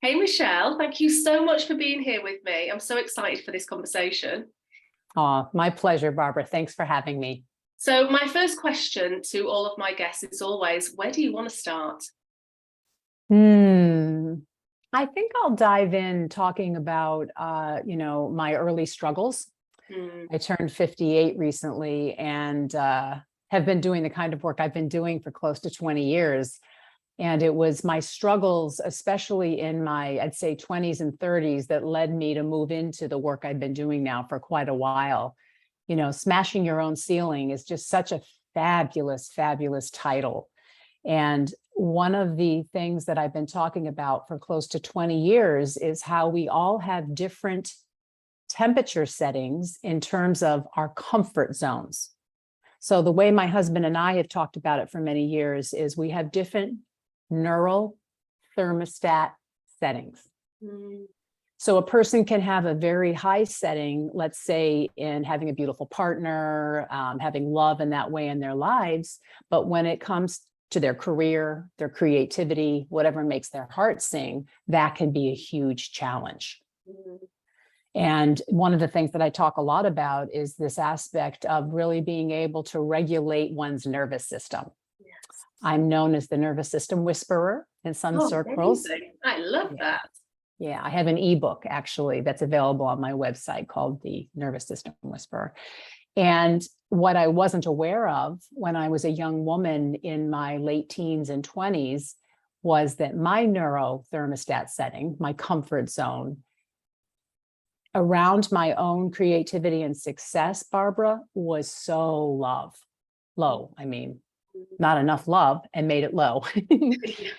Hey, Michelle, thank you so much for being here with me. I'm so excited for this conversation. Oh, my pleasure, Barbara. Thanks for having me. So, my first question to all of my guests is always, where do you want to start? Hmm. I think I'll dive in talking about, my early struggles. Hmm. I turned 58 recently and have been doing the kind of work I've been doing for close to 20 years. And it was my struggles, especially in my, I'd say, 20s and 30s, that led me to move into the work I've been doing now for quite a while. Smashing your own ceiling is just such a fabulous, fabulous title. And one of the things that I've been talking about for close to 20 years is how we all have different temperature settings in terms of our comfort zones. So the way my husband and I have talked about it for many years is we have different neural thermostat settings. Hmm. So a person can have a very high setting, let's say in having a beautiful partner, having love in that way in their lives. But when it comes to their career, their creativity, whatever makes their heart sing, that can be a huge challenge. Hmm. And one of the things that I talk a lot about is this aspect of really being able to regulate one's nervous system. Yes. I'm known as the nervous system whisperer in some Oh, circles. amazing. I love Yeah. that. Yeah, I have an ebook actually that's available on my website called The Nervous System Whisperer. And what I wasn't aware of when I was a young woman in my late teens and 20s was that my neurothermostat setting, my comfort zone, around my own creativity and success, Barbara, was so low. I mean, not enough love and made it low. Yeah.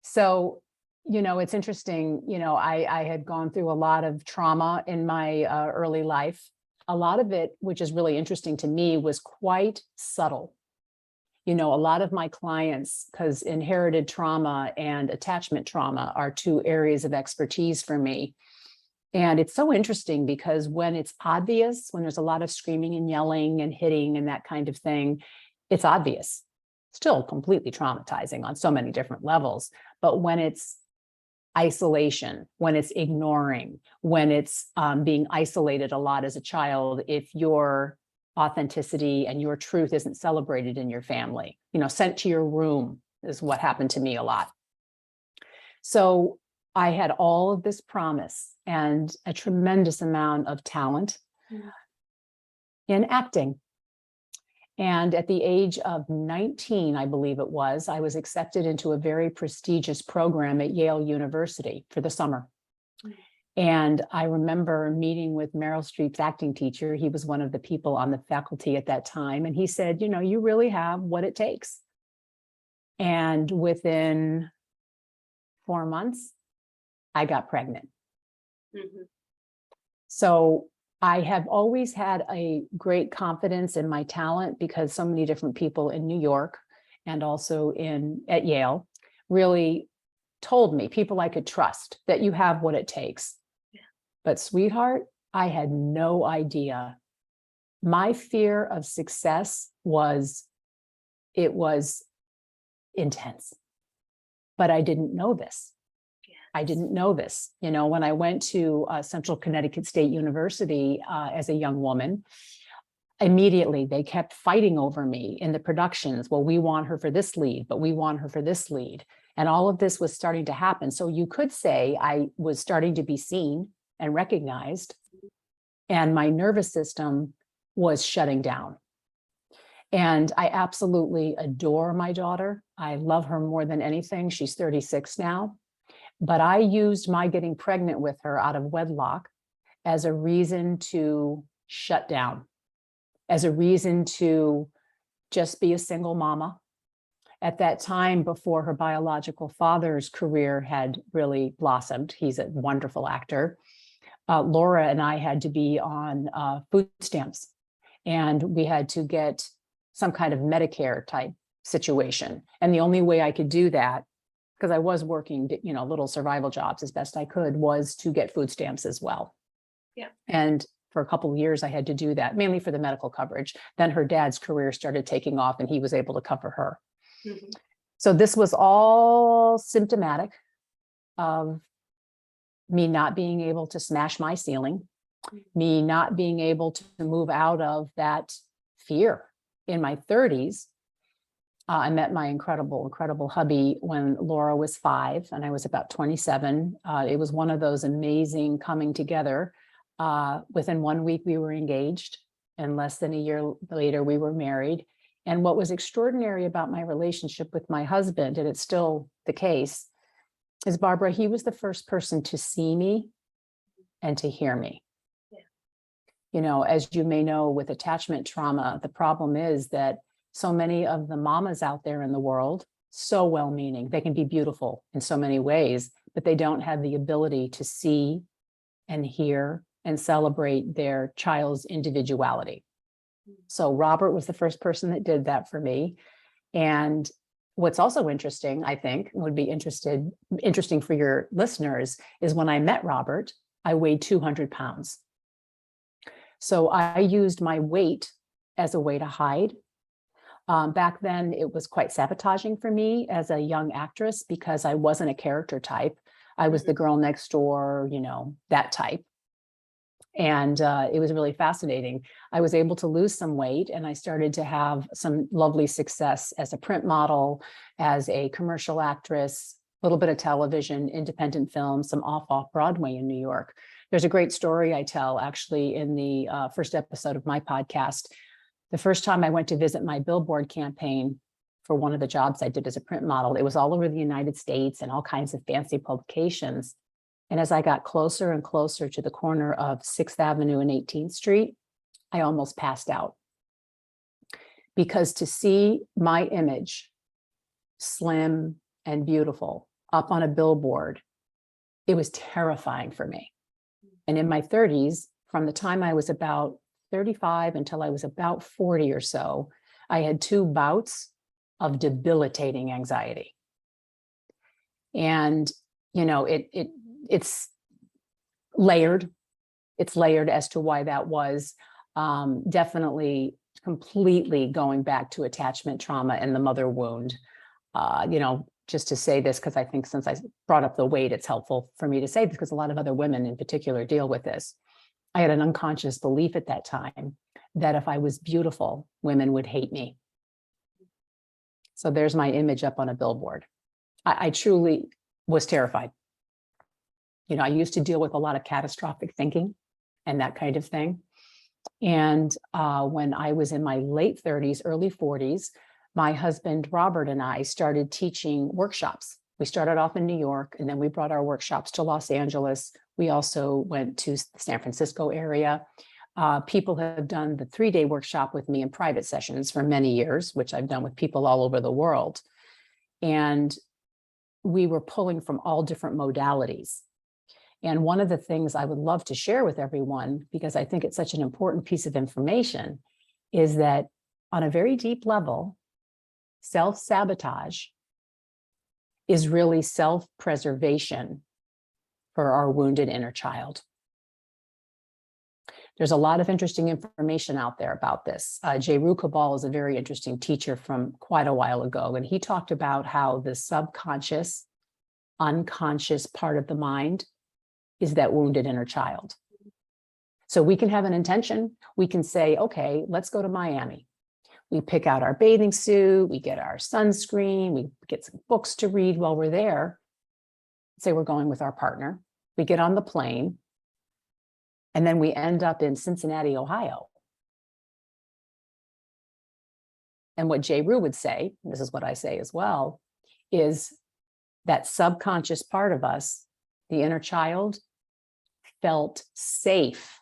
So, it's interesting, I had gone through a lot of trauma in my early life. A lot of it, which is really interesting to me, was quite subtle. A lot of my clients, because inherited trauma and attachment trauma are two areas of expertise for me. And it's so interesting because when it's obvious, when there's a lot of screaming and yelling and hitting and that kind of thing, it's obvious. Still completely traumatizing on so many different levels. But when it's isolation, when it's ignoring, when it's being isolated a lot as a child, if your authenticity and your truth isn't celebrated in your family, sent to your room is what happened to me a lot. So I had all of this promise and a tremendous amount of talent in acting. And at the age of 19, I believe it was, I was accepted into a very prestigious program at Yale University for the summer. And I remember meeting with Meryl Streep's acting teacher. He was one of the people on the faculty at that time. And he said, you really have what it takes. And within 4 months, I got pregnant. Mhm. So I have always had a great confidence in my talent because so many different people in New York and also at Yale really told me, people I could trust, that you have what it takes. Yeah. But sweetheart, I had no idea. My fear of success was intense, but I didn't know this. I didn't know this. When I went to Central Connecticut State University as a young woman, immediately they kept fighting over me in the productions. Well, we want her for this lead, but we want her for this lead. And all of this was starting to happen. So you could say I was starting to be seen and recognized, and my nervous system was shutting down. And I absolutely adore my daughter. I love her more than anything. She's 36 now. But I used my getting pregnant with her out of wedlock as a reason to shut down, as a reason to just be a single mama. At that time, before her biological father's career had really blossomed, he's a wonderful actor, Laura and I had to be on food stamps, and we had to get some kind of Medicare type situation. And the only way I could do that, because I was working, little survival jobs as best I could, was to get food stamps as well. Yeah. And for a couple of years, I had to do that, mainly for the medical coverage. Then her dad's career started taking off and he was able to cover her. Mhm. So this was all symptomatic of me not being able to smash my ceiling, me not being able to move out of that fear. In my 30s, I met my incredible hubby when Laura was 5 and I was about 27. It was one of those amazing coming together. Within 1 week, we were engaged, and less than a year later, we were married. And what was extraordinary about my relationship with my husband, and it's still the case, is Barbara, he was the first person to see me and to hear me. You know, as you may know, with attachment trauma, the problem is that so many of the mamas out there in the world, so well-meaning, they can be beautiful in so many ways, but they don't have the ability to see and hear and celebrate their child's individuality. So Robert was the first person that did that for me. And what's also interesting, I think, would be interesting for your listeners, is when I met Robert, I weighed 200 pounds. So I used my weight as a way to hide. Back then, it was quite sabotaging for me as a young actress because I wasn't a character type. I was the girl next door, you know, that type. And it was really fascinating. I was able to lose some weight, and I started to have some lovely success as a print model, as a commercial actress, a little bit of television, independent film, some off Broadway in New York. There's a great story I tell actually in the first episode of my podcast. The first time I went to visit my billboard campaign for one of the jobs I did as a print model, it was all over the United States and all kinds of fancy publications. And as I got closer and closer to the corner of 6th Avenue and 18th Street, I almost passed out. Because to see my image, slim and beautiful, up on a billboard, it was terrifying for me. And in my 30s, from the time I was about 35 until I was about 40 or so, I had 2 bouts of debilitating anxiety. And, you know, it's layered. It's layered as to why that was. Definitely completely going back to attachment trauma and the mother wound. You know, just to say this, because I think since I brought up the weight, it's helpful for me to say this because a lot of other women in particular deal with this. I had an unconscious belief at that time that if I was beautiful, women would hate me. So there's my image up on a billboard. I truly was terrified. You know, I used to deal with a lot of catastrophic thinking and that kind of thing. And when I was in my late 30s, early 40s, my husband, Robert, and I started teaching workshops. We started off in New York, and then we brought our workshops to Los Angeles. We also went to the San Francisco area. People have done the 3-day workshop with me in private sessions for many years, which I've done with people all over the world. And we were pulling from all different modalities. And one of the things I would love to share with everyone, because I think it's such an important piece of information, is that on a very deep level, self-sabotage is really self-preservation for our wounded inner child. There's a lot of interesting information out there about this. Jeru Cabal is a very interesting teacher from quite a while ago, and he talked about how the subconscious, unconscious part of the mind is that wounded inner child. So we can have an intention. We can say, okay, let's go to Miami. We pick out our bathing suit, we get our sunscreen, we get some books to read while we're there. Say we're going with our partner. We get on the plane, and then we end up in Cincinnati, Ohio. And what Jeru would say, this is what I say as well, is that subconscious part of us, the inner child, felt safe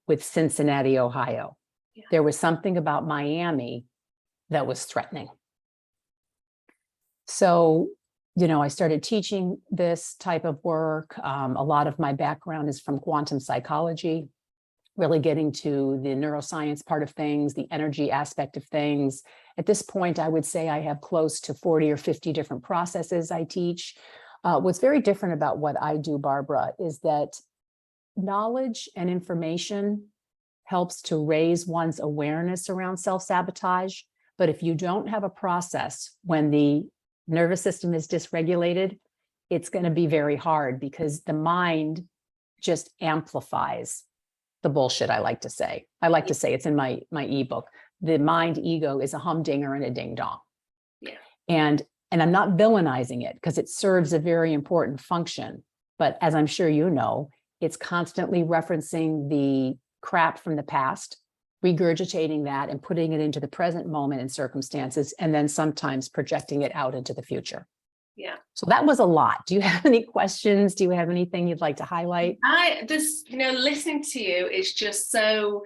with Cincinnati, Ohio. Yeah. There was something about Miami that was threatening. So, you know, I started teaching this type of work. A lot of my background is from quantum psychology, really getting to the neuroscience part of things, the energy aspect of things. At this point, I would say I have close to 40 or 50 different processes I teach. What's very different about what I do, Barbara, is that knowledge and information helps to raise one's awareness around self-sabotage. But if you don't have a process when the nervous system is dysregulated, it's going to be very hard because the mind just amplifies the bullshit. I like to say it's in my ebook. The mind ego is a humdinger and a ding dong. Yeah. And I'm not villainizing it because it serves a very important function. But as I'm sure you know, it's constantly referencing the crap from the past, regurgitating that and putting it into the present moment and circumstances, and then sometimes projecting it out into the future. Yeah. So that was a lot. Do you have any questions? Do you have anything you'd like to highlight? Listening to you is just so,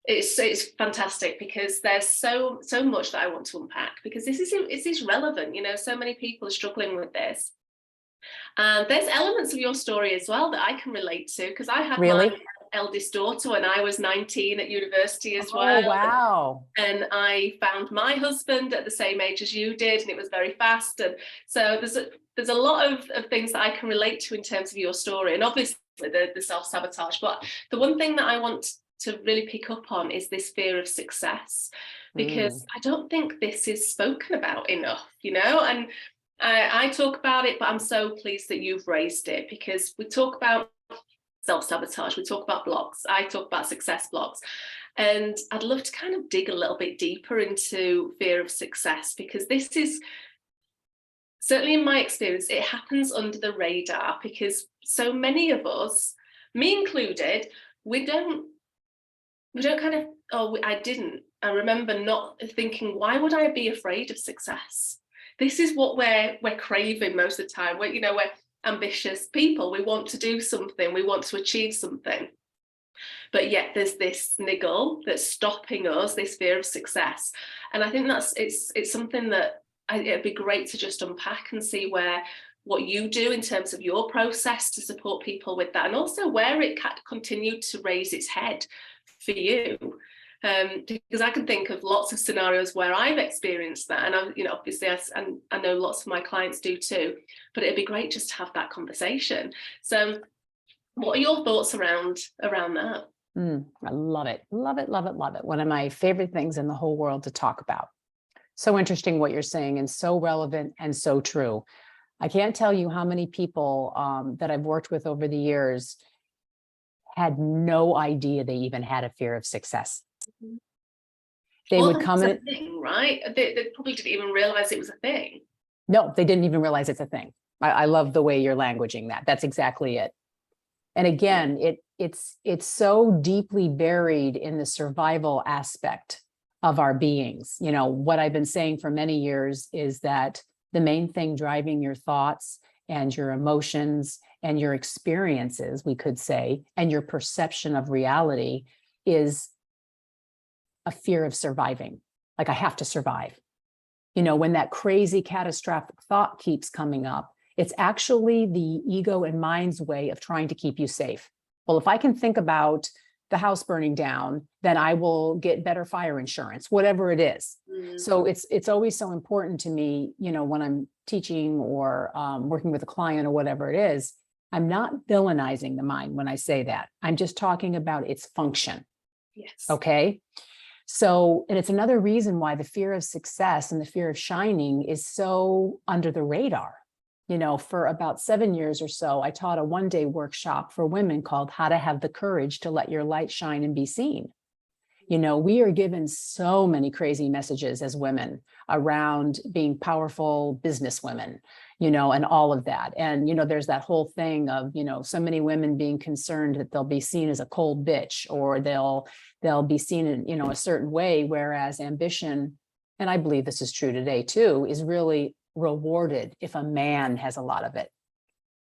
it's fantastic, because there's so much that I want to unpack, because this is relevant. So many people are struggling with this. And there's elements of your story as well that I can relate to, because I had Really? my eldest daughter when I was 19 at university as well. Oh, wow. And I found my husband at the same age as you did, and it was very fast. And so there's a lot of things that I can relate to in terms of your story, and obviously the self-sabotage. But the one thing that I want to really pick up on is this fear of success, because I don't think this is spoken about enough, and I talk about it, but I'm so pleased that you've raised it, because we talk about self-sabotage, we talk about blocks, I talk about success blocks, and I'd love to kind of dig a little bit deeper into fear of success, because this is, certainly in my experience, it happens under the radar, because so many of us, me included, we don't kind of, I remember not thinking, why would I be afraid of success? This is what we're craving most of the time. We're ambitious people. We want to do something. We want to achieve something. But yet there's this niggle that's stopping us, this fear of success. And I think it's something that it'd be great to just unpack and see what you do in terms of your process to support people with that, and also where it continued to raise its head for you. Because I can think of lots of scenarios where I've experienced that, and obviously, I know lots of my clients do too. But it'd be great just to have that conversation. So, what are your thoughts around that? I love it, love it, love it, love it. One of my favorite things in the whole world to talk about. So interesting what you're saying, and so relevant and so true. I can't tell you how many people that I've worked with over the years had no idea they even had a fear of success. They would come in, thing, right? They probably didn't even realize it was a thing. No, they didn't even realize it's a thing. I love the way you're languaging that. That's exactly it. And again, it's so deeply buried in the survival aspect of our beings. What I've been saying for many years is that the main thing driving your thoughts and your emotions and your experiences, we could say, and your perception of reality is a fear of surviving. Like, I have to survive. When that crazy catastrophic thought keeps coming up, it's actually the ego and mind's way of trying to keep you safe. Well, if I can think about the house burning down, then I will get better fire insurance, whatever it is. So it's always so important to me, when I'm teaching or working with a client or whatever it is, I'm not villainizing the mind when I say that. I'm just talking about its function. Yes. Okay. So, and it's another reason why the fear of success and the fear of shining is so under the radar. For about 7 years or so, I taught a one-day workshop for women called How to Have the Courage to Let Your Light Shine and Be Seen. We are given so many crazy messages as women around being powerful business women, and all of that. And, there's that whole thing of, so many women being concerned that they'll be seen as a cold bitch, or they'll be seen in, a certain way, whereas ambition, and I believe this is true today too, is really rewarded if a man has a lot of it,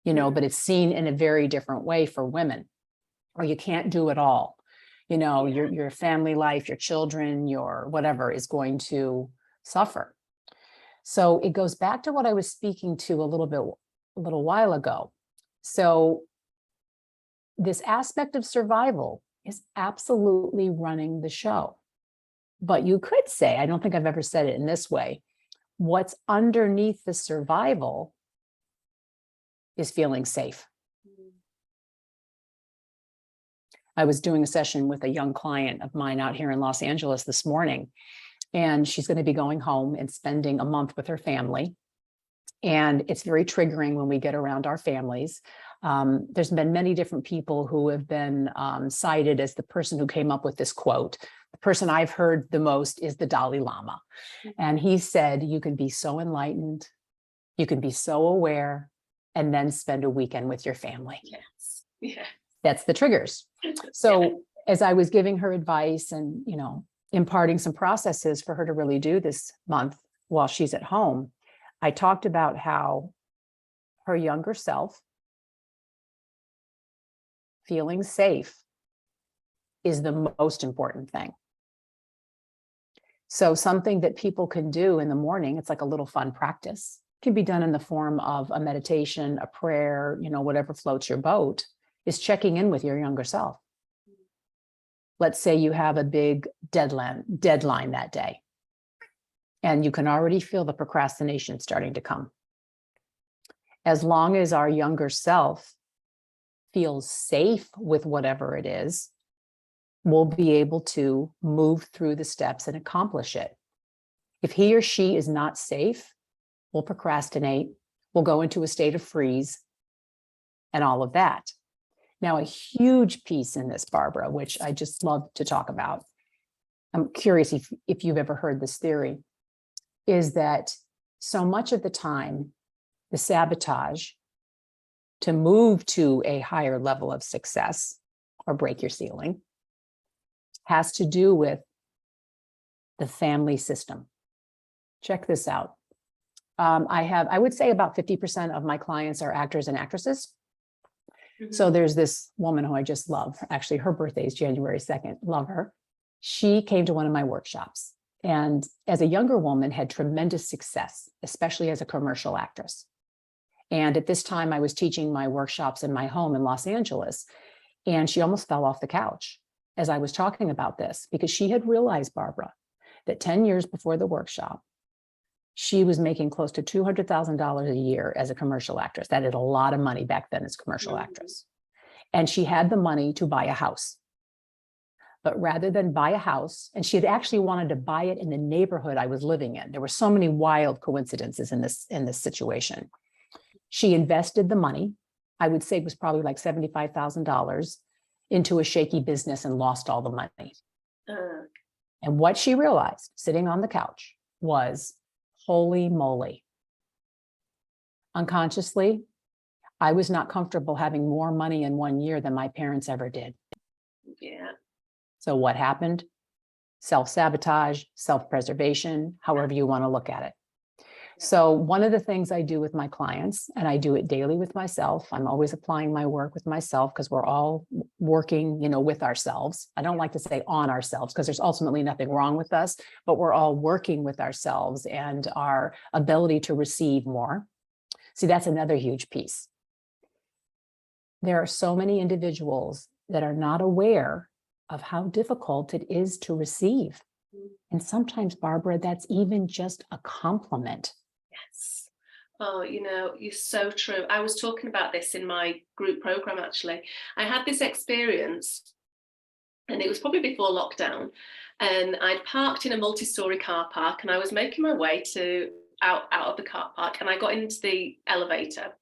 but it's seen in a very different way for women, or you can't do it all. Your family life, your children, your whatever is going to suffer. So it goes back to what I was speaking to a little while ago. So this aspect of survival is absolutely running the show. But you could say, I don't think I've ever said it in this way, what's underneath the survival is feeling safe. I was doing a session with a young client of mine out here in Los Angeles this morning, and she's going to be going home and spending a month with her family. And it's very triggering when we get around our families. There's been many different people who have been cited as the person who came up with this quote. The person I've heard the most is the Dalai Lama. And he said, you can be so enlightened, you can be so aware, and then spend a weekend with your family. Yes. Yeah. That's the triggers. So as I was giving her advice and, imparting some processes for her to really do this month while she's at home, I talked about how her younger self feeling safe is the most important thing. So something that people can do in the morning, it's like a little fun practice, can be done in the form of a meditation, a prayer, whatever floats your boat, is checking in with your younger self. Let's say you have a big deadline that day, and you can already feel the procrastination starting to come. As long as our younger self feels safe with whatever it is, we'll be able to move through the steps and accomplish it. If he or she is not safe, we'll procrastinate, we'll go into a state of freeze, and all of that. Now, a huge piece in this, Barbara, which I just love to talk about, I'm curious if you've ever heard this theory, is that so much of the time, the sabotage to move to a higher level of success or break your ceiling has to do with the family system. Check this out. I would say about 50% of my clients are actors and actresses. Mm-hmm. So there's this woman who I just love. Actually, her birthday is January 2nd. Love her. She came to one of my workshops, and as a younger woman had tremendous success, especially as a commercial actress. And at this time, I was teaching my workshops in my home in Los Angeles, and she almost fell off the couch as I was talking about this, because she had realized, Barbara, that 10 years before the workshop, she was making close to $200,000 a year as a commercial actress. That is a lot of money back then as a commercial actress. And she had the money to buy a house. But rather than buy a house, and she had actually wanted to buy it in the neighborhood I was living in. There were so many wild coincidences in this situation. She invested the money, I would say it was probably like $75,000, into a shaky business and lost all the money. And what she realized sitting on the couch was, holy moly. Unconsciously, I was not comfortable having more money in 1 year than my parents ever did. Yeah. So what happened? Self-sabotage, self-preservation, however you want to look at it. So one of the things I do with my clients, and I do it daily with myself, I'm always applying my work with myself because we're all working, with ourselves. I don't like to say on ourselves because there's ultimately nothing wrong with us, but we're all working with ourselves and our ability to receive more. See, that's another huge piece. There are so many individuals that are not aware of how difficult it is to receive. And sometimes, Barbara, that's even just a compliment. Yes. Oh, you're so true. I was talking about this in my group program, actually. I had this experience, and it was probably before lockdown, and I'd parked in a multi-story car park, and I was making my way out of the car park, and I got into the elevator,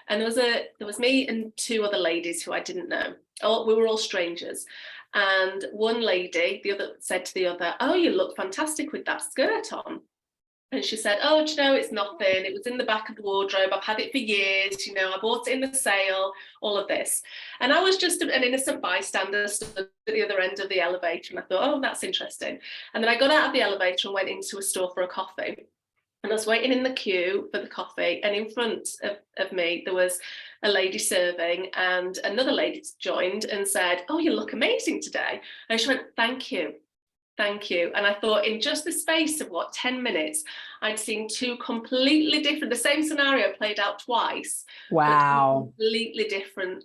and there was me and two other ladies who I didn't know. We were all strangers. And one lady, the other, said to the other, "Oh, you look fantastic with that skirt on." And she said, "Oh, do you know, it's nothing. It was in the back of the wardrobe. I've had it for years. I bought it in the sale, all of this." And I was just an innocent bystander stood at the other end of the elevator. And I thought, oh, that's interesting. And then I got out of the elevator and went into a store for a coffee. And I was waiting in the queue for the coffee. And in front of me, there was a lady serving, and another lady joined and said, "Oh, you look amazing today." And she went, "Thank you. Thank you." And I thought, in just the space of 10 minutes, I'd seen two completely different, the same scenario played out twice. Wow. But completely different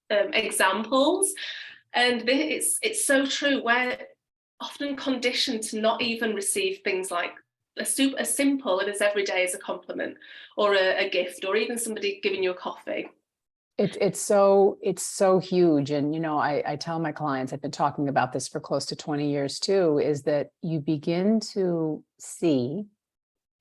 examples. And it's so true. We're often conditioned to not even receive things like as simple and as everyday as a compliment or a gift, or even somebody giving you a coffee. It's so huge. And, I tell my clients, I've been talking about this for close to 20 years too, is that you begin to see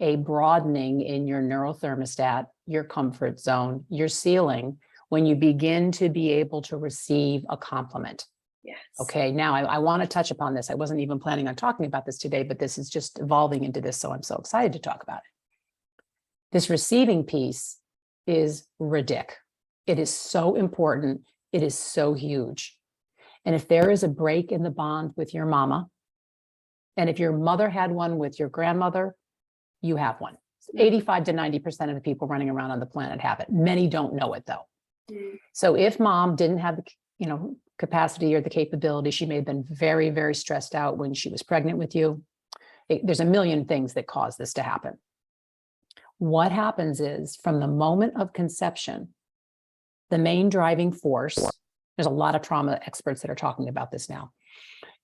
a broadening in your neurothermostat, your comfort zone, your ceiling, when you begin to be able to receive a compliment. Yes. Okay, now I want to touch upon this. I wasn't even planning on talking about this today, but this is just evolving into this, so I'm so excited to talk about it. This receiving piece is ridiculous. It is so important. It is so huge. And if there is a break in the bond with your mama, and if your mother had one with your grandmother, you have one. 85 to 90% of the people running around on the planet have it. Many don't know it though. So if mom didn't have the, capacity or the capability, she may have been very, very stressed out when she was pregnant with you. There's a million things that cause this to happen. What happens is from the moment of conception, the main driving force, there's a lot of trauma experts that are talking about this now,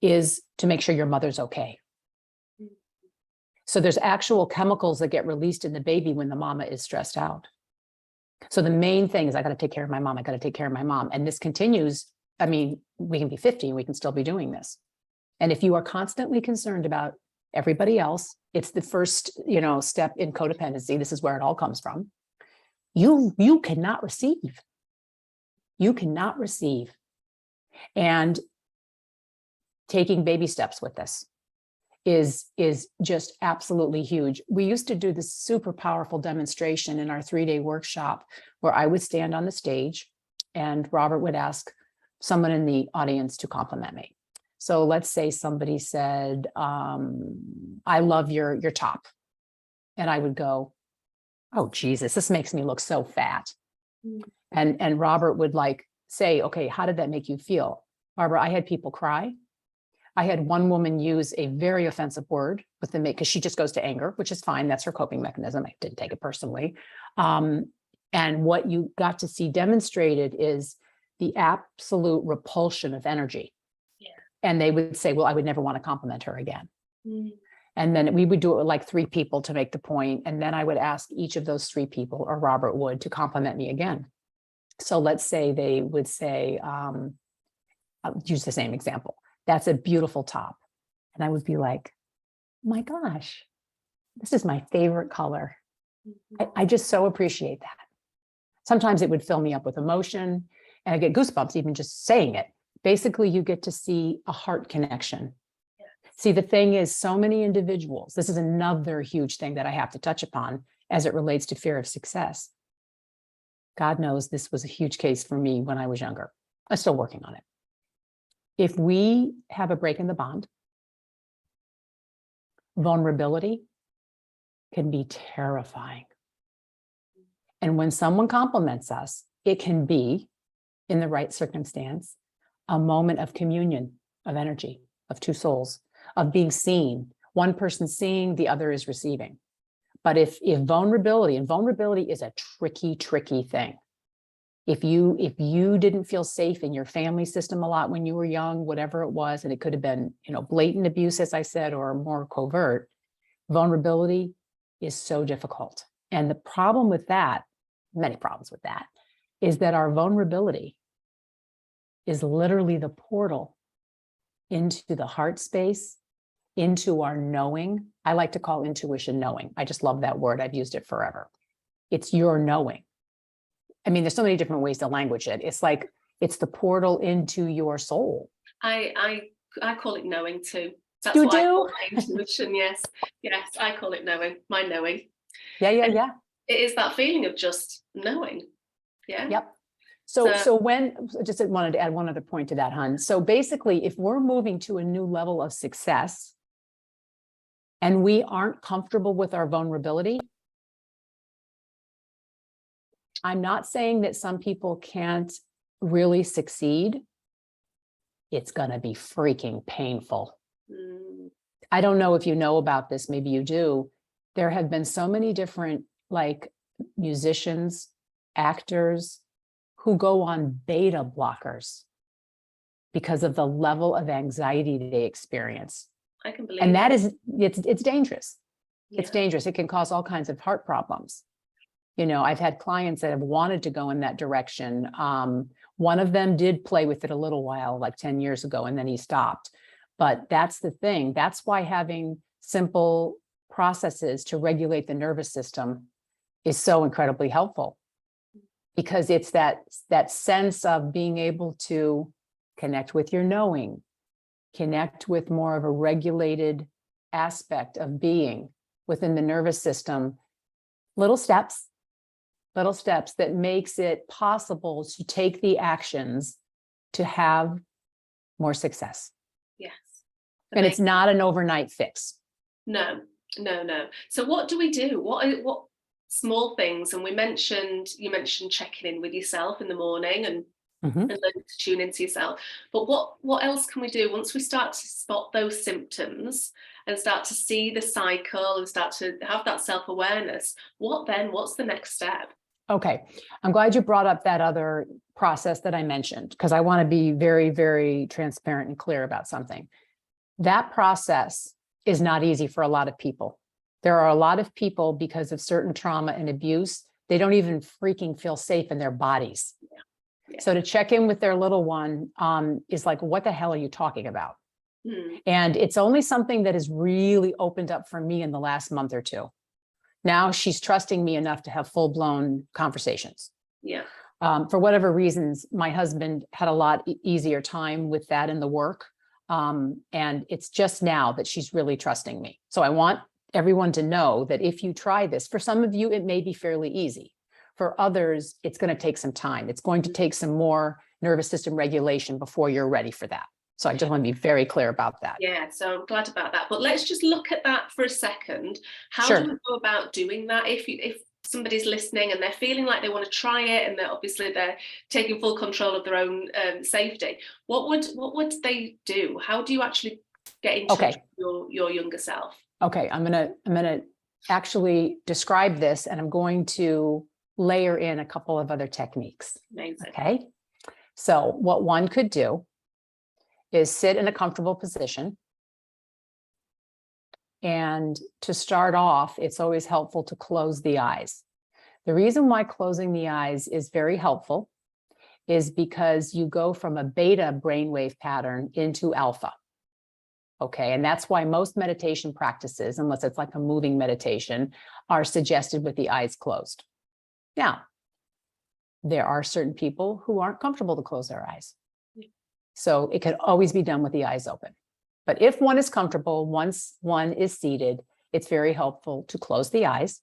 is to make sure your mother's okay. So there's actual chemicals that get released in the baby when the mama is stressed out. So the main thing is I got to take care of my mom. I got to take care of my mom. And this continues. I mean, we can be 50 and we can still be doing this. And if you are constantly concerned about everybody else, it's the first, step in codependency. This is where it all comes from. You cannot receive. You cannot receive. And taking baby steps with this is just absolutely huge. We used to do this super powerful demonstration in our 3-day workshop where I would stand on the stage and Robert would ask someone in the audience to compliment me. So let's say somebody said, I love your top. And I would go, oh, Jesus, this makes me look so fat. And Robert would say, okay, how did that make you feel? Barbara, I had people cry. I had one woman use a very offensive word with the because she just goes to anger, which is fine. That's her coping mechanism. I didn't take it personally. And what you got to see demonstrated is the absolute repulsion of energy. Yeah. And they would say, well, I would never want to compliment her again. And then we would do it with like 3 people to make the point. And then I would ask each of those 3 people, or Robert would, to compliment me again. So let's say they would say, I'll use the same example. That's a beautiful top. And I would be like, oh my gosh, this is my favorite color. I just so appreciate that. Sometimes it would fill me up with emotion and I get goosebumps even just saying it. Basically, you get to see a heart connection. Yeah. See, the thing is, so many individuals, this is another huge thing that I have to touch upon as it relates to fear of success. God knows this was a huge case for me when I was younger. I'm still working on it. If we have a break in the bond, vulnerability can be terrifying. And when someone compliments us, it can be, in the right circumstance, a moment of communion, of energy, of 2 souls, of being seen. One person seeing, the other is receiving. But if vulnerability, and vulnerability is a tricky thing. If you didn't feel safe in your family system a lot when you were young, whatever it was, and it could have been, blatant abuse, as I said, or more covert, vulnerability is so difficult. And the problem with that, many problems with that, is that our vulnerability is literally the portal into the heart space, into our knowing. I like to call intuition knowing. I just love that word. I've used it forever. It's your knowing. I mean, there's so many different ways to language it. It's like, it's the portal into your soul. I call it knowing too. That's you what do? I call my intuition. Yes, I call it knowing, my knowing. Yeah. It is that feeling of just knowing. Yeah. Yep. So when, I just wanted to add one other point to that, hun. So basically, if we're moving to a new level of success and we aren't comfortable with our vulnerability, I'm not saying that some people can't really succeed. It's going to be freaking painful. I don't know if you know about this, maybe you do. There have been so many different musicians, actors who go on beta blockers because of the level of anxiety they experience. I can believe and that it. is, it's dangerous. Yeah. It's dangerous. It can cause all kinds of heart problems. I've had clients that have wanted to go in that direction. One of them did play with it a little while, like 10 years ago, and then he stopped. But that's the thing. That's why having simple processes to regulate the nervous system is so incredibly helpful, because it's that sense of being able to connect with your knowing, connect with more of a regulated aspect of being within the nervous system. Little steps that makes it possible to take the actions to have more success. Yes. And it's not an overnight fix. No. So what do we do? What small things? And you mentioned checking in with yourself in the morning and learning to tune into yourself. But what else can we do once we start to spot those symptoms and start to see the cycle and start to have that self-awareness? What then? What's the next step? Okay, I'm glad you brought up that other process that I mentioned, because I want to be very, very transparent and clear about something. That process is not easy for a lot of people. There are a lot of people, because of certain trauma and abuse, they don't even freaking feel safe in their bodies. Yeah. So to check in with their little one is like, what the hell are you talking about? And it's only something that has really opened up for me in the last month or two. Now she's trusting me enough to have full-blown conversations. Yeah. For whatever reasons, my husband had a lot easier time with that in the work. And it's just now that she's really trusting me. So I want everyone to know that if you try this, for some of you, it may be fairly easy. For others, it's going to take some time. It's going to take some more nervous system regulation before you're ready for that. So I just want to be very clear about that. Yeah, so I'm glad about that. But let's just look at that for a second. How do we go about doing that? If somebody's listening and they're feeling like they want to try it, and they're taking full control of their own safety, what would they do? How do you actually get in touch with your younger self? Okay, I'm gonna actually describe this, and I'm going to layer in a couple of other techniques. Amazing. Okay, so what one could do is sit in a comfortable position. And to start off, it's always helpful to close the eyes. The reason why closing the eyes is very helpful is because you go from a beta brainwave pattern into alpha. Okay, and that's why most meditation practices, unless it's like a moving meditation, are suggested with the eyes closed. Now, there are certain people who aren't comfortable to close their eyes. So it can always be done with the eyes open. But if one is comfortable, once one is seated, it's very helpful to close the eyes.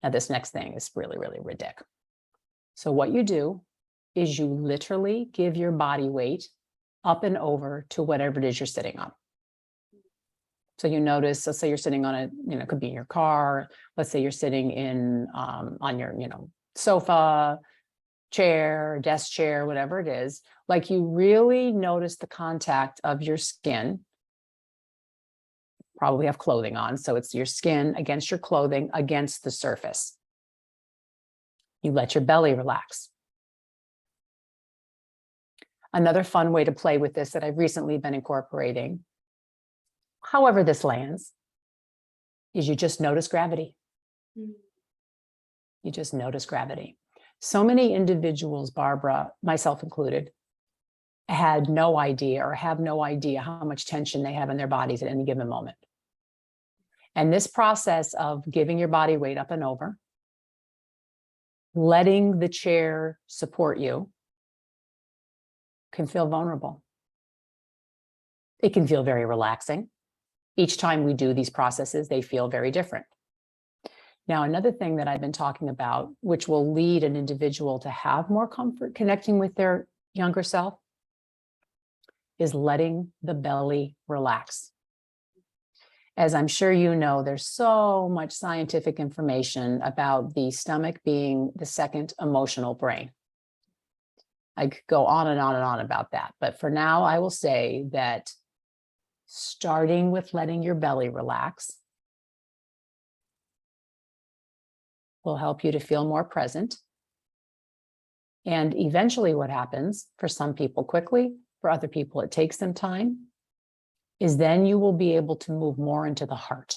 Now, this next thing is really, really ridiculous. So what you do is you literally give your body weight up and over to whatever it is you're sitting on. So you notice, let's say you're sitting on it could be in your car. Let's say you're sitting in on your, sofa, chair, desk chair, whatever it is. Like, you really notice the contact of your skin. Probably have clothing on, so it's your skin against your clothing against the surface. You let your belly relax. Another fun way to play with this that I've recently been incorporating, however this lands, is you just notice gravity. You just notice gravity. So many individuals, Barbara, myself included, had no idea or have no idea how much tension they have in their bodies at any given moment. And this process of giving your body weight up and over, letting the chair support you, can feel vulnerable. It can feel very relaxing. Each time we do these processes, they feel very different. Now, another thing that I've been talking about, which will lead an individual to have more comfort connecting with their younger self, is letting the belly relax. As I'm sure you know, there's so much scientific information about the stomach being the second emotional brain. I could go on and on and on about that. But for now, I will say that starting with letting your belly relax will help you to feel more present. And eventually what happens, for some people quickly, for other people it takes some time, is then you will be able to move more into the heart.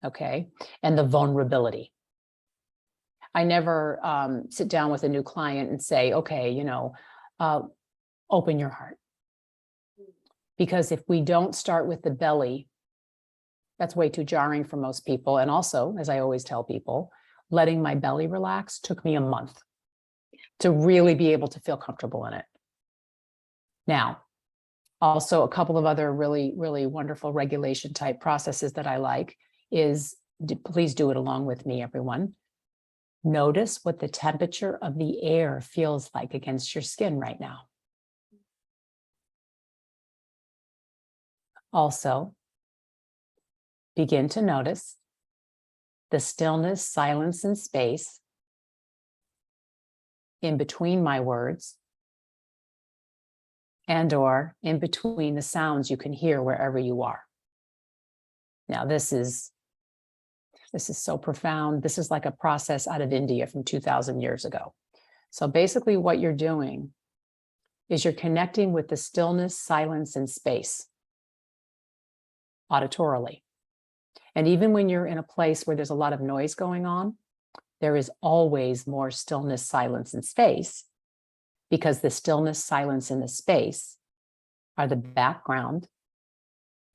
Okay, and the vulnerability. I never sit down with a new client and say, okay, open your heart. Because if we don't start with the belly, That's way too jarring for most people. And also, as I always tell people, letting my belly relax took me a month to really be able to feel comfortable in it. Now, also a couple of other really, really wonderful regulation type processes that I like is, please do it along with me, everyone. Notice what the temperature of the air feels like against your skin right now. Also, begin to notice the stillness, silence, and space in between my words and or in between the sounds you can hear wherever you are. Now, this is so profound. This is like a process out of India from 2000 years ago. So basically what you're doing is you're connecting with the stillness, silence, and space auditorily. And even when you're in a place where there's a lot of noise going on, there is always more stillness, silence, and space, because the stillness, silence, and the space are the background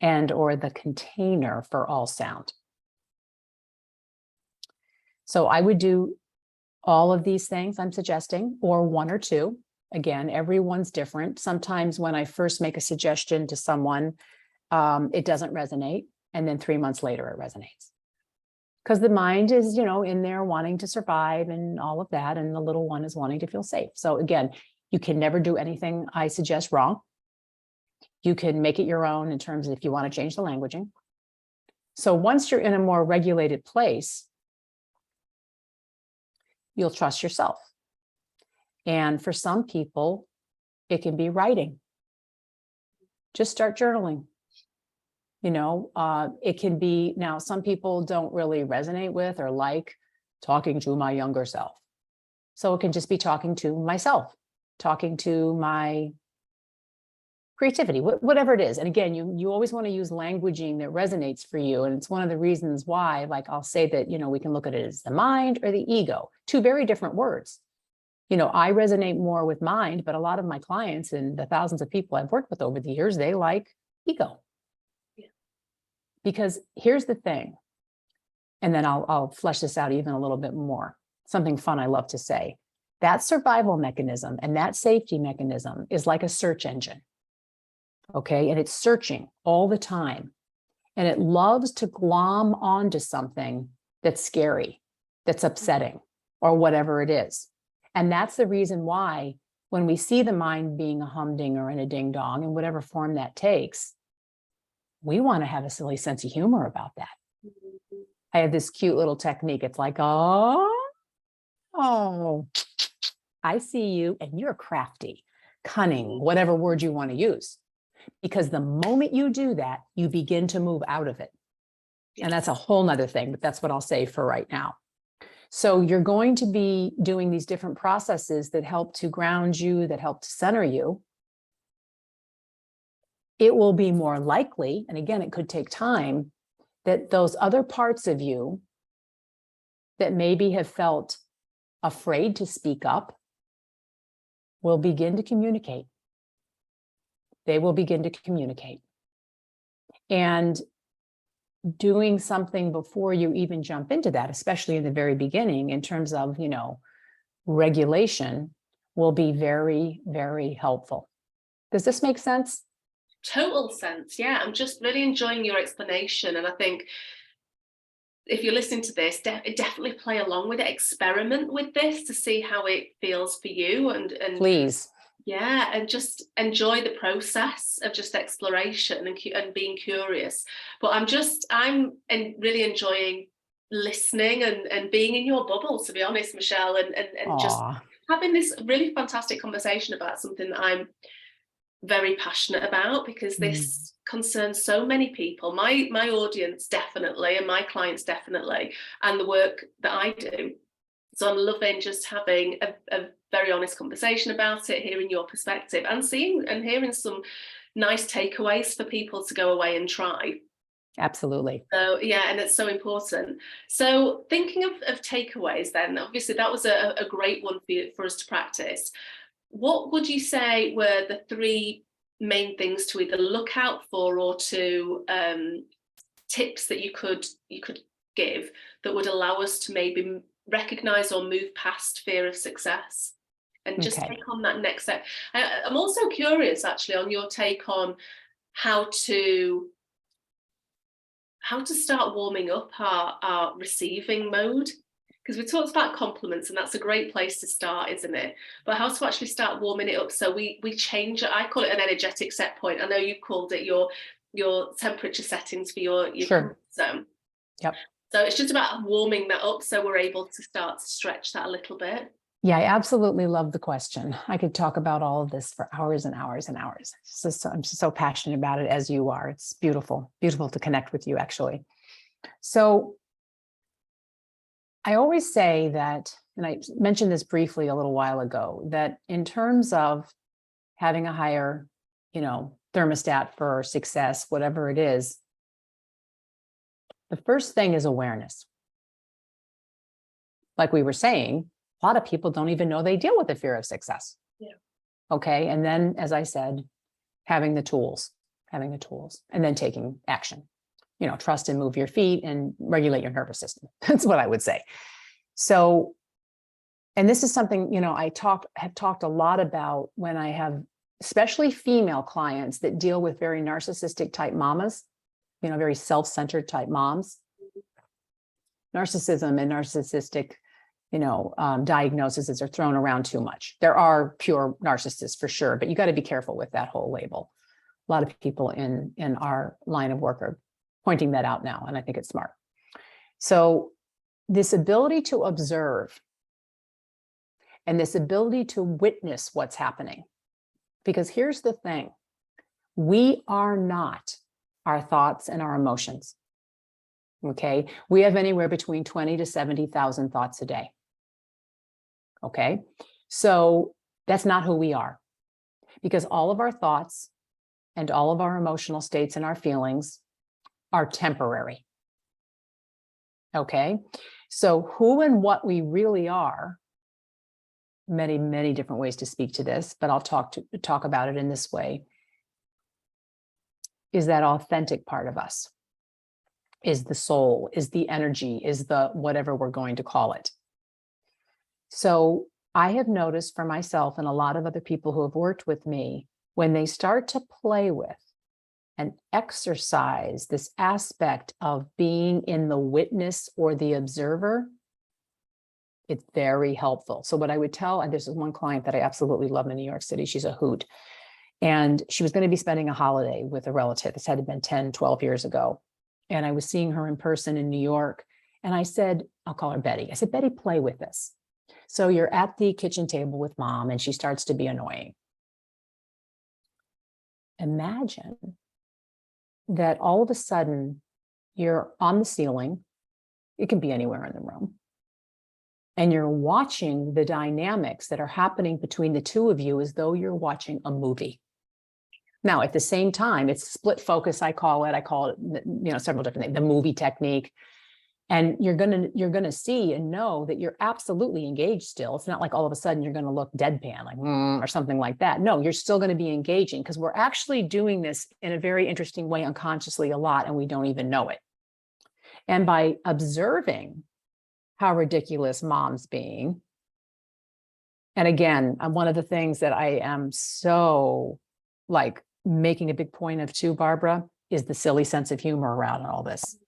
and or the container for all sound. So I would do all of these things I'm suggesting, or one or two. Again, everyone's different. Sometimes when I first make a suggestion to someone, it doesn't resonate. And then 3 months later, it resonates. Because the mind is, in there wanting to survive and all of that. And the little one is wanting to feel safe. So again, you can never do anything I suggest wrong. You can make it your own in terms of if you want to change the languaging. So once you're in a more regulated place, you'll trust yourself. And for some people, it can be writing. Just start journaling. It can be, now some people don't really resonate with or like talking to my younger self. So it can just be talking to myself, talking to my creativity, whatever it is. And again, you always want to use languaging that resonates for you. And it's one of the reasons why, like I'll say that, we can look at it as the mind or the ego, two very different words. I resonate more with mind, but a lot of my clients and the thousands of people I've worked with over the years, they like ego. Because here's the thing, and then I'll flesh this out even a little bit more. Something fun I love to say. That survival mechanism and that safety mechanism is like a search engine. Okay, and it's searching all the time. And it loves to glom onto something that's scary, that's upsetting, or whatever it is. And that's the reason why when we see the mind being a humdinger and a ding dong, in whatever form that takes, we want to have a silly sense of humor about that. I have this cute little technique. It's like, oh, I see you, and you're crafty, cunning, whatever word you want to use. Because the moment you do that, you begin to move out of it. And that's a whole nother thing, but that's what I'll say for right now. So you're going to be doing these different processes that help to ground you, that help to center you. It will be more likely, and again, it could take time, that those other parts of you that maybe have felt afraid to speak up will begin to communicate. They will begin to communicate. And doing something before you even jump into that, especially in the very beginning, in terms of, regulation, will be very, very helpful. Does this make sense? Total sense. Yeah, I'm just really enjoying your explanation. And I think if you're listening to this, definitely play along with it, experiment with this to see how it feels for you. And please. Yeah, and just enjoy the process of just exploration and being curious. But I'm really enjoying listening and being in your bubble, to be honest, Michelle, and just having this really fantastic conversation about something that I'm very passionate about, because this concerns so many people, my audience definitely, and my clients definitely, and the work that I do. So I'm loving just having a very honest conversation about it, hearing your perspective, and seeing and hearing some nice takeaways for people to go away and try. Absolutely. So yeah, and it's so important. So thinking of takeaways, then obviously that was a great one for us to practice. What would you say were the three main things to either look out for or to tips that you could give that would allow us to maybe recognize or move past fear of success and just Okay. take on that next step? I'm also curious actually on your take on how to start warming up our receiving mode, because we talked about compliments and that's a great place to start, isn't it? But how to actually start warming it up so we change it. I call it an energetic set point. I know you called it your temperature settings for your Sure. comfort zone. Yep. So it's just about warming that up so we're able to start to stretch that a little bit. Yeah, I absolutely love the question. I could talk about all of this for hours and hours and hours. I'm so passionate about it, as you are. It's beautiful, beautiful to connect with you, actually. So I always say that, and I mentioned this briefly a little while ago, that in terms of having a higher, thermostat for success, whatever it is, the first thing is awareness. Like we were saying, a lot of people don't even know they deal with the fear of success. Yeah. Okay. And then, as I said, having the tools, and then taking action. Trust and move your feet and regulate your nervous system. That's what I would say. So, and this is something, I have talked a lot about when I have, especially female clients that deal with very narcissistic type mamas, very self-centered type moms. Narcissism and narcissistic, diagnoses are thrown around too much. There are pure narcissists for sure, but you got to be careful with that whole label. A lot of people in our line of work are pointing that out now, and I think it's smart. So this ability to observe and this ability to witness what's happening, because here's the thing, we are not our thoughts and our emotions. Okay. We have anywhere between 20 to 70,000 thoughts a day. Okay. So that's not who we are, because all of our thoughts and all of our emotional states and our feelings are temporary. Okay. So who and what we really are, many, many different ways to speak to this, but I'll talk about it in this way, is that authentic part of us, is the soul, is the energy, is the whatever we're going to call it. So I have noticed for myself and a lot of other people who have worked with me, when they start to play with and exercise this aspect of being in the witness or the observer, it's very helpful. So what I would tell, and this is one client that I absolutely love in New York City, she's a hoot. And she was going to be spending a holiday with a relative. This had been 10, 12 years ago. And I was seeing her in person in New York. And I said, I'll call her Betty. I said, Betty, play with this. So you're at the kitchen table with mom and she starts to be annoying. Imagine that all of a sudden you're on the ceiling. It can be anywhere in the room. And you're watching the dynamics that are happening between the two of you as though you're watching a movie. Now, at the same time, it's split focus, I call it, several different things, the movie technique. And you're gonna see and know that you're absolutely engaged still. It's not like all of a sudden you're gonna look deadpan, like or something like that. No, you're still gonna be engaging, because we're actually doing this in a very interesting way unconsciously a lot, and we don't even know it. And by observing how ridiculous mom's being, and again, one of the things that I am so making a big point of too, Barbara, is the silly sense of humor around all this.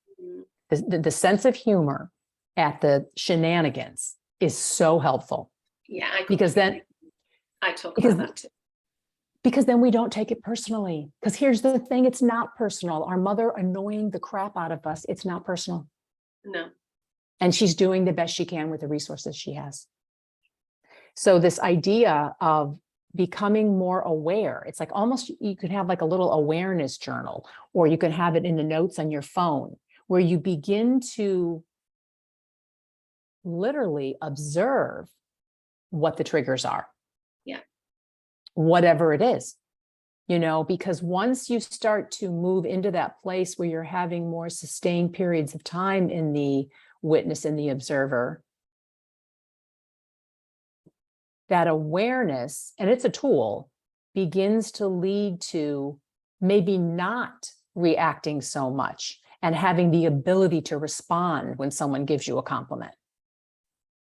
The sense of humor at the shenanigans is so helpful. Yeah, because then I talk about that too. Because then we don't take it personally. Because here's the thing, it's not personal. Our mother annoying the crap out of us, it's not personal. No. And she's doing the best she can with the resources she has. So this idea of becoming more aware, it's like almost you could have like a little awareness journal, or you can have it in the notes on your phone, where you begin to literally observe what the triggers are. Yeah. Whatever it is, because once you start to move into that place where you're having more sustained periods of time in the witness and the observer, that awareness, and it's a tool, begins to lead to maybe not reacting so much. and having the ability to respond when someone gives you a compliment.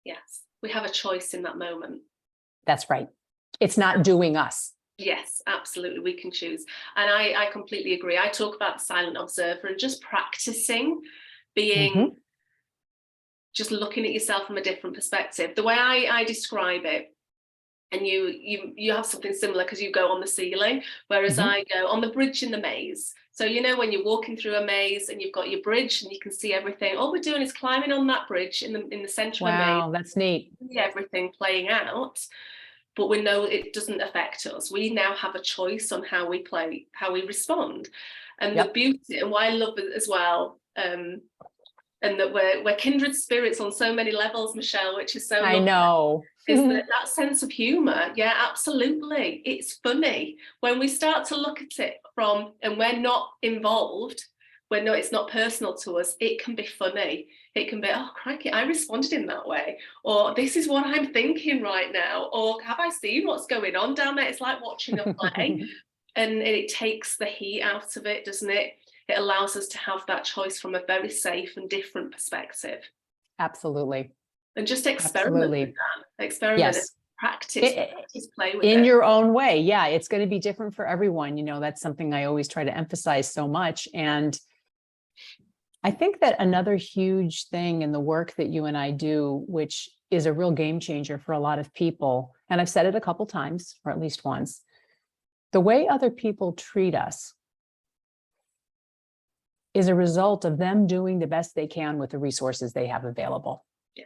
Yes, we have a choice in that moment. That's right. It's not doing us. Yes, absolutely. We can choose. And I completely agree. I talk about the silent observer and just practicing being, just looking at yourself from a different perspective. The way I describe it, and you have something similar because you go on the ceiling, whereas I go on the bridge in the maze. So, you know, when you're walking through a maze and you've got your bridge and you can see everything, all we're doing is climbing on that bridge in the center of the maze. Wow, that's neat. See everything playing out, but we know it doesn't affect us. We now have a choice on how we play, how we respond. And the beauty, and why I love it as well, and that we're kindred spirits on so many levels, Michelle, which is so I know. is that sense of humor. Yeah, absolutely. It's funny when we start to look at it from, and we're not involved, it's not personal to us, it can be funny. It can be, oh crikey, I responded in that way, or this is what I'm thinking right now, or have I seen what's going on down there? It's like watching a play. And it takes the heat out of it, doesn't it? It allows us to have that choice from a very safe and different perspective. Absolutely. And just experiment with that. Experiment, yes. practice, play with in it. your own way. Yeah, it's going to be different for everyone. You know, that's something I always try to emphasize so much. And I think that another huge thing in the work that you and I do, which is a real game changer for a lot of people, and I've said it a couple times, or at least once, the way other people treat us is a result of them doing the best they can with the resources they have available. Yeah.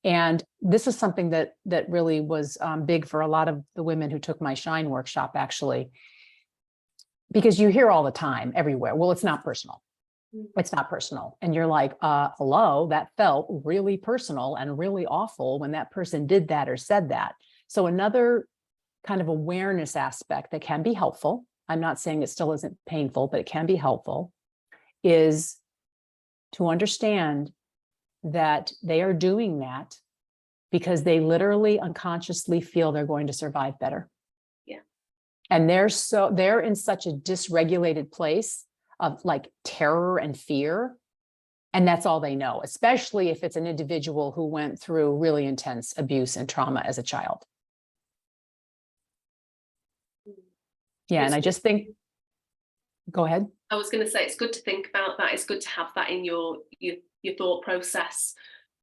And this is something that really was big for a lot of the women who took my Shine workshop, actually, because you hear all the time everywhere, well, it's not personal. It's not personal. And you're like, hello, that felt really personal and really awful when that person did that or said that. So another kind of awareness aspect that can be helpful, I'm not saying it still isn't painful, but it can be helpful, is to understand that they are doing that because they literally unconsciously feel they're going to survive better. Yeah. And they're in such a dysregulated place of like terror and fear. And that's all they know, especially if it's an individual who went through really intense abuse and trauma as a child. Yeah. And I just think, go ahead. I was going to say, it's good to think about that. It's good to have that in your thought process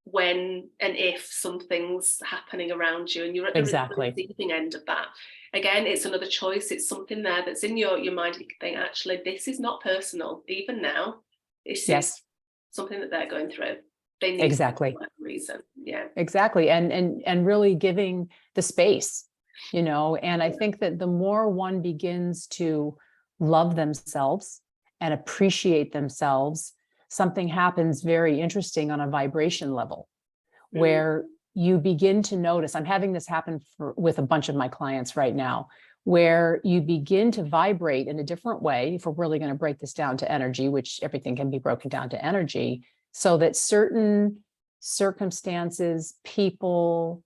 when and if something's happening around you and you're at the receiving end of that. Again, it's another choice. It's something there that's in your mind. You can think, actually, this is not personal. Even now, it's something that they're going through. They need exactly for whatever reason. Yeah, exactly. And really giving the space, you know. And I think that the more one begins to love themselves and appreciate themselves, something happens very interesting on a vibration level, where you begin to notice, I'm having this happen with a bunch of my clients right now, where you begin to vibrate in a different way, if we're really going to break this down to energy, which everything can be broken down to energy, so that certain circumstances, people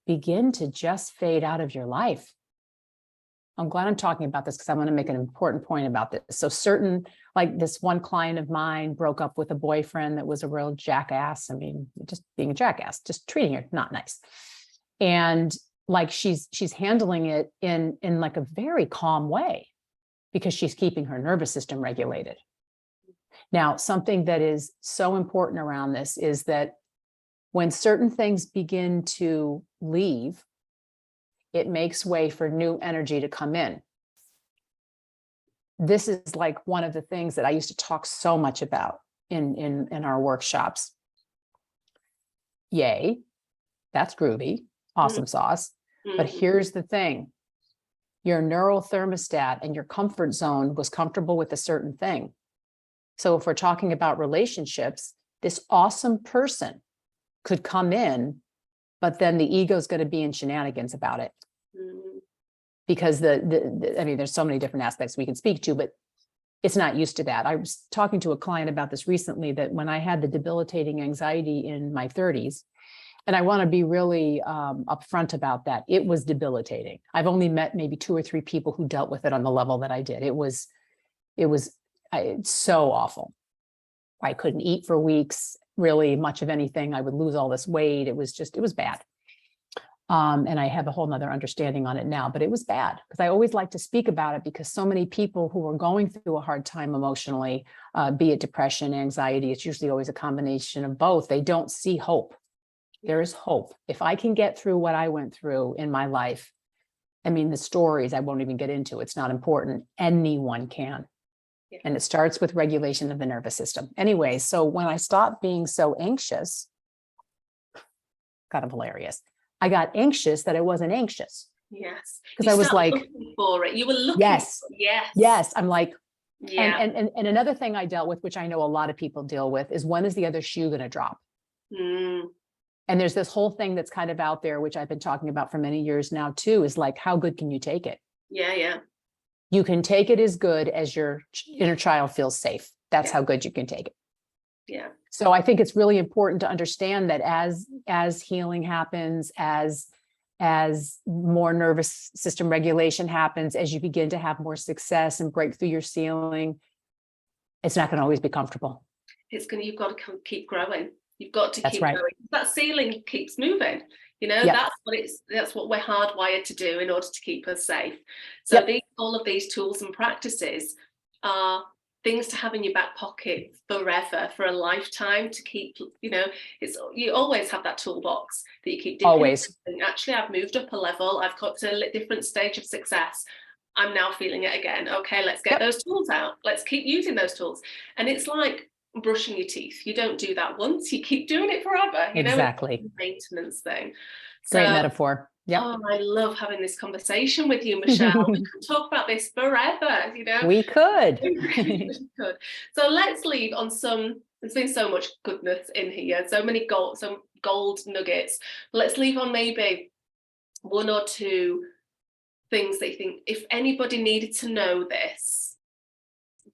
begin to just fade out of your life. I'm glad I'm talking about this because I want to make an important point about this. So like this one client of mine broke up with a boyfriend that was a real jackass. I mean, just being a jackass, just treating her not nice. And like she's handling it in like a very calm way because she's keeping her nervous system regulated. Now, something that is so important around this is that when certain things begin to leave, it makes way for new energy to come in. This is like one of the things that I used to talk so much about in our workshops. Yay, that's groovy, awesome sauce. But here's the thing. Your neural thermostat and your comfort zone was comfortable with a certain thing. So if we're talking about relationships, this awesome person could come in, but then the ego is going to be in shenanigans about it. Because I mean, there's so many different aspects we can speak to, but it's not used to that. I was talking to a client about this recently, that when I had the debilitating anxiety in my 30s, and I want to be really upfront about that, it was debilitating. I've only met maybe 2 or 3 people who dealt with it on the level that I did. It's so awful. I couldn't eat for weeks, really much of anything. I would lose all this weight. It was bad. And I have a whole nother understanding on it now, but it was bad because I always like to speak about it because so many people who are going through a hard time emotionally, be it depression, anxiety, it's usually always a combination of both. They don't see hope. There is hope. If I can get through what I went through in my life, I mean, the stories I won't even get into, it's not important. Anyone can. Yeah. And it starts with regulation of the nervous system. Anyway, so when I stopped being so anxious, kind of hilarious, I got anxious that I wasn't anxious. Yes. Because I was like, looking for it. You were looking yes, for it. Yes. yes. I'm like, yeah. And another thing I dealt with, which I know a lot of people deal with, is when is the other shoe going to drop? Mm. And there's this whole thing that's kind of out there, which I've been talking about for many years now too, is like, how good can you take it? Yeah, yeah. You can take it as good as your inner child feels safe. That's Yeah. how good you can take it. Yeah. So I think it's really important to understand that as healing happens, as more nervous system regulation happens, as you begin to have more success and break through your ceiling, it's not going to always be comfortable. You've got to keep growing. You've got to That's keep right. going. That ceiling keeps moving. You know, Yep. that's what we're hardwired to do in order to keep us safe. So Yep. all of these tools and practices are things to have in your back pocket forever, for a lifetime, to keep, you know, you always have that toolbox that you keep dipping Always. into. Actually, I've moved up a level. I've got to a different stage of success. I'm now feeling it again. Okay, let's get Yep. those tools out. Let's keep using those tools. And it's like brushing your teeth. You don't do that once, you keep doing it forever. You Exactly. know, it's a maintenance thing. Great So, metaphor. Yep. oh, I love having this conversation with you, Michelle. We could talk about this forever, you know. We could. We really could. So let's leave on there's been so much goodness in here, some gold nuggets. Let's leave on maybe one or two things that you think, if anybody needed to know this,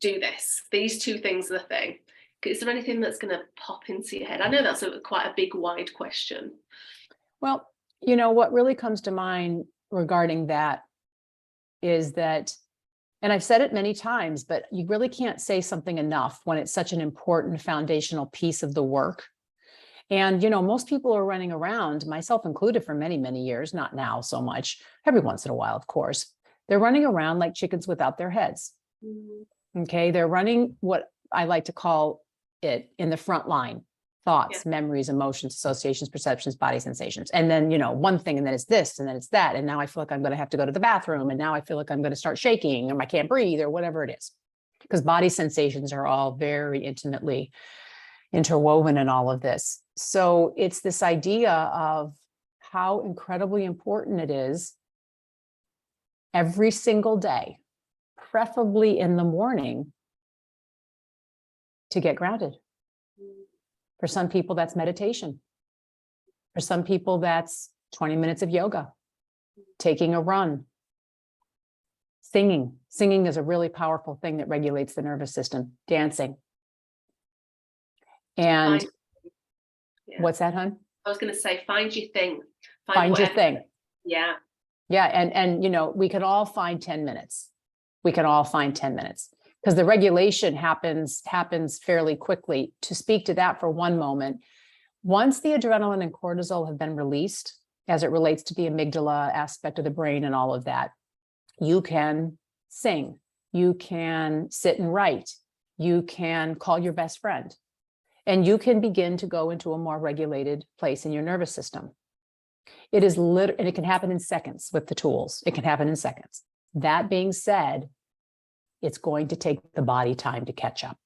do this. These two things are the thing. Is there anything that's going to pop into your head? I know that's quite a big, wide question. Well, you know, what really comes to mind regarding that is that, and I've said it many times, but you really can't say something enough when it's such an important foundational piece of the work. And, you know, most people are running around, myself included, for many, many years, not now so much, every once in a while, of course, they're running around like chickens without their heads. Okay. They're running what I like to call it in the front line: thoughts, memories, emotions, associations, perceptions, body sensations. And then, you know, one thing, and then it's this, and then it's that. And now I feel like I'm going to have to go to the bathroom. And now I feel like I'm going to start shaking, or I can't breathe, or whatever it is. Because body sensations are all very intimately interwoven in all of this. So it's this idea of how incredibly important it is every single day, preferably in the morning, to get grounded. For some people, that's meditation. For some people, that's 20 minutes of yoga, taking a run, singing. Singing is a really powerful thing that regulates the nervous system. Dancing. And what's that, hon? I was going to say, find your thing. Find your thing. Yeah. Yeah. And, you know, we can all find 10 minutes. We can all find 10 minutes. Because the regulation happens fairly quickly. To speak to that for one moment, once the adrenaline and cortisol have been released, as it relates to the amygdala aspect of the brain and all of that, you can sing, you can sit and write, you can call your best friend, and you can begin to go into a more regulated place in your nervous system. It is and it can happen in seconds with the tools. It can happen in seconds. That being said, it's going to take the body time to catch up.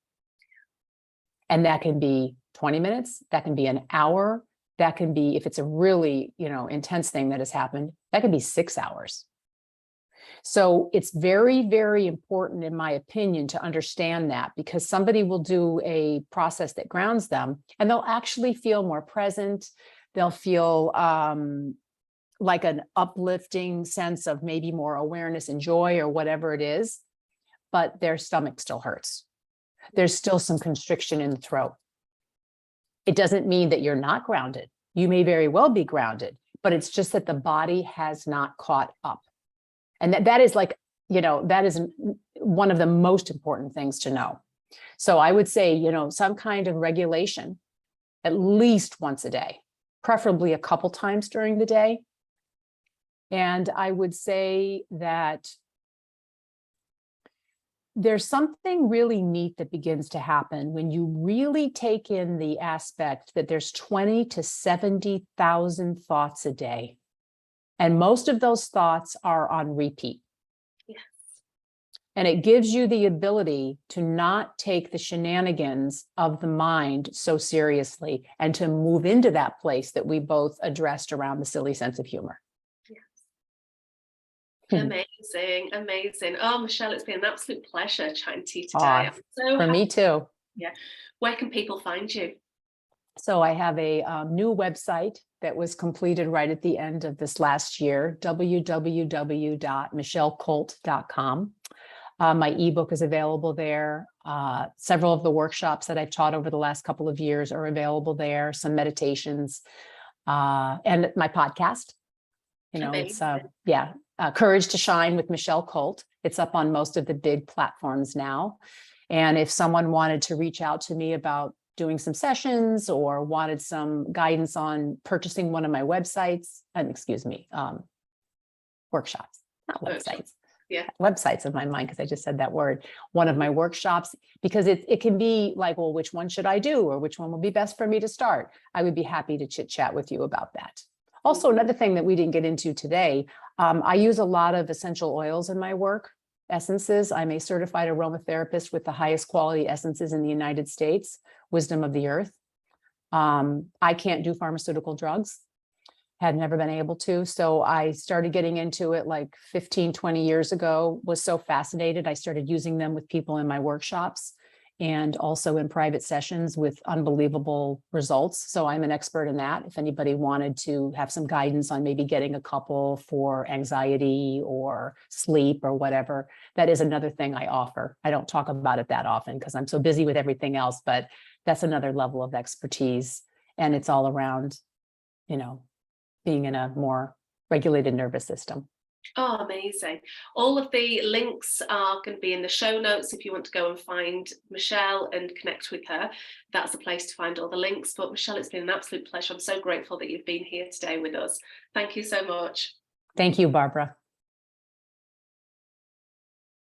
And that can be 20 minutes, that can be an hour, that can be, if it's a really, you know, intense thing that has happened, that can be 6 hours. So it's very, very important, in my opinion, to understand that, because somebody will do a process that grounds them and they'll actually feel more present. They'll feel like an uplifting sense of maybe more awareness and joy or whatever it is, but their stomach still hurts. There's still some constriction in the throat. It doesn't mean that you're not grounded. You may very well be grounded, but it's just that the body has not caught up. And that is like, you know, that is one of the most important things to know. So I would say, some kind of regulation at least once a day, preferably a couple times during the day. And I would say that there's something really neat that begins to happen when you really take in the aspect that there's 20 to 70,000 thoughts a day. And most of those thoughts are on repeat. Yes. And it gives you the ability to not take the shenanigans of the mind so seriously and to move into that place that we both addressed around the silly sense of humor. Amazing, amazing. Oh, Michelle, it's been an absolute pleasure chatting to you today. For me too. Yeah. Where can people find you? So I have a new website that was completed right at the end of this last year, www.michellecolt.com. My ebook is available there. Several of the workshops that I've taught over the last couple of years are available there, some meditations, and my podcast. It's Courage to Shine with Michelle Colt. It's up on most of the big platforms now. And if someone wanted to reach out to me about doing some sessions or wanted some guidance on purchasing one of my websites, workshops, not websites. Yeah. Websites in my mind, because I just said that word, one of my workshops, because it can be like, well, which one should I do? Or which one will be best for me to start? I would be happy to chit chat with you about that. Also, another thing that we didn't get into today, I use a lot of essential oils in my work, essences. I'm a certified aromatherapist with the highest quality essences in the United States, Wisdom of the Earth. I can't do pharmaceutical drugs, had never been able to. So I started getting into it like 15, 20 years ago, was so fascinated. I started using them with people in my workshops and also in private sessions with unbelievable results. So I'm an expert in that. If anybody wanted to have some guidance on maybe getting a couple for anxiety or sleep or whatever, that is another thing I offer. I don't talk about it that often because I'm so busy with everything else, but that's another level of expertise. And it's all around, being in a more regulated nervous system. Oh, amazing. All of the links are going to be in the show notes. If you want to go and find Michelle and connect with her, that's the place to find all the links. But Michelle, it's been an absolute pleasure. I'm so grateful that you've been here today with us. Thank you so much. Thank you, Barbara.